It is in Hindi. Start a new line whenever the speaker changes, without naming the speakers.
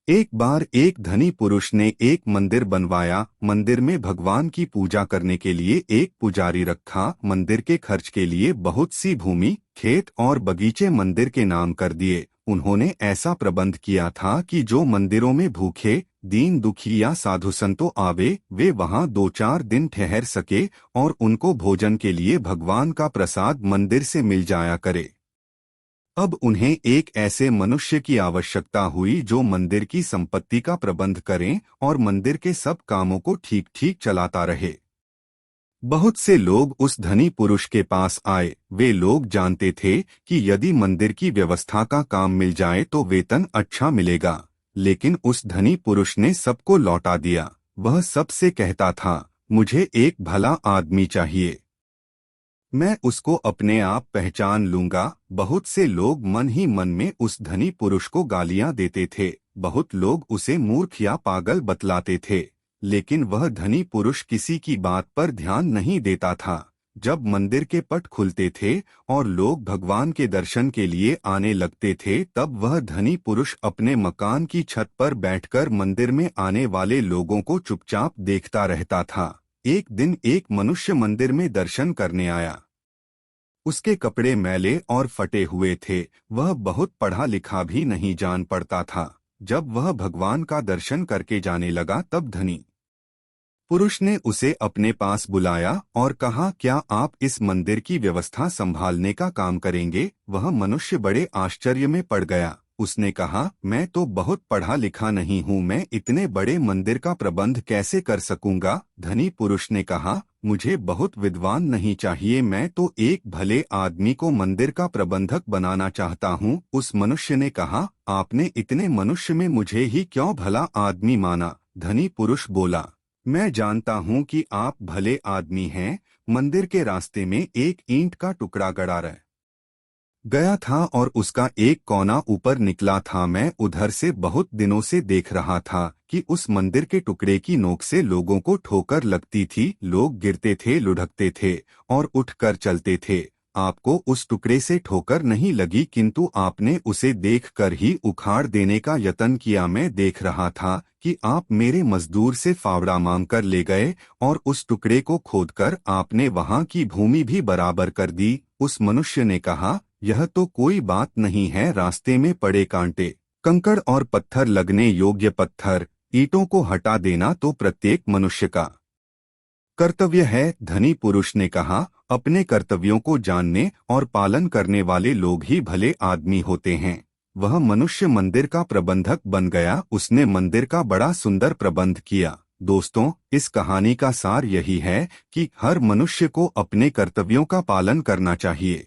एक बार एक धनी पुरुष ने एक मंदिर बनवाया। मंदिर में भगवान की पूजा करने के लिए एक पुजारी रखा। मंदिर के खर्च के लिए बहुत सी भूमि, खेत और बगीचे मंदिर के नाम कर दिए। उन्होंने ऐसा प्रबंध किया था कि जो मंदिरों में भूखे, दीन दुखी या साधु संतों आवे, वे वहां 2-4 दिन ठहर सके और उनको भोजन के लिए भगवान का प्रसाद मंदिर से मिल जाया करे। अब उन्हें एक ऐसे मनुष्य की आवश्यकता हुई जो मंदिर की संपत्ति का प्रबंध करें और मंदिर के सब कामों को ठीक ठीक चलाता रहे। बहुत से लोग उस धनी पुरुष के पास आए। वे लोग जानते थे कि यदि मंदिर की व्यवस्था का काम मिल जाए तो वेतन अच्छा मिलेगा। लेकिन उस धनी पुरुष ने सबको लौटा दिया। वह सबसे कहता था, मुझे एक भला आदमी चाहिए, मैं उसको अपने आप पहचान लूंगा। बहुत से लोग मन ही मन में उस धनी पुरुष को गालियां देते थे। बहुत लोग उसे मूर्ख या पागल बतलाते थे। लेकिन वह धनी पुरुष किसी की बात पर ध्यान नहीं देता था। जब मंदिर के पट खुलते थे और लोग भगवान के दर्शन के लिए आने लगते थे, तब वह धनी पुरुष अपने मकान की छत पर बैठकर मंदिर में आने वाले लोगों को चुपचाप देखता रहता था। एक दिन एक मनुष्य मंदिर में दर्शन करने आया। उसके कपड़े मैले और फटे हुए थे। वह बहुत पढ़ा लिखा भी नहीं जान पड़ता था। जब वह भगवान का दर्शन करके जाने लगा, तब धनी पुरुष ने उसे अपने पास बुलाया और कहा, क्या आप इस मंदिर की व्यवस्था संभालने का काम करेंगे? वह मनुष्य बड़े आश्चर्य में पड़ गया। उसने कहा, मैं तो बहुत पढ़ा लिखा नहीं हूँ, मैं इतने बड़े मंदिर का प्रबंध कैसे कर सकूंगा? धनी पुरुष ने कहा, मुझे बहुत विद्वान नहीं चाहिए, मैं तो एक भले आदमी को मंदिर का प्रबंधक बनाना चाहता हूँ। उस मनुष्य ने कहा, आपने इतने मनुष्य में मुझे ही क्यों भला आदमी माना? धनी पुरुष बोला, मैं जानता हूँ कि आप भले आदमी हैं। मंदिर के रास्ते में एक ईंट का टुकड़ा गड़ा रह गया था और उसका एक कोना ऊपर निकला था। मैं उधर से बहुत दिनों से देख रहा था कि उस मंदिर के टुकड़े की नोक से लोगों को ठोकर लगती थी। लोग गिरते थे, लुढ़कते थे और उठकर चलते थे। आपको उस टुकड़े से ठोकर नहीं लगी, किंतु आपने उसे देखकर ही उखाड़ देने का यत्न किया। मैं देख रहा था कि आप मेरे मजदूर से फावड़ा मांगकर ले गए और उस टुकड़े को खोदकर आपने वहां की भूमि भी बराबर कर दी। उस मनुष्य ने कहा, यह तो कोई बात नहीं है। रास्ते में पड़े कांटे, कंकड़ और पत्थर लगने योग्य पत्थर, ईंटों को हटा देना तो प्रत्येक मनुष्य का कर्तव्य है। धनी पुरुष ने कहा, अपने कर्तव्यों को जानने और पालन करने वाले लोग ही भले आदमी होते हैं। वह मनुष्य मंदिर का प्रबंधक बन गया। उसने मंदिर का बड़ा सुंदर प्रबंध किया। दोस्तों, इस कहानी का सार यही है कि हर मनुष्य को अपने कर्तव्यों का पालन करना चाहिए।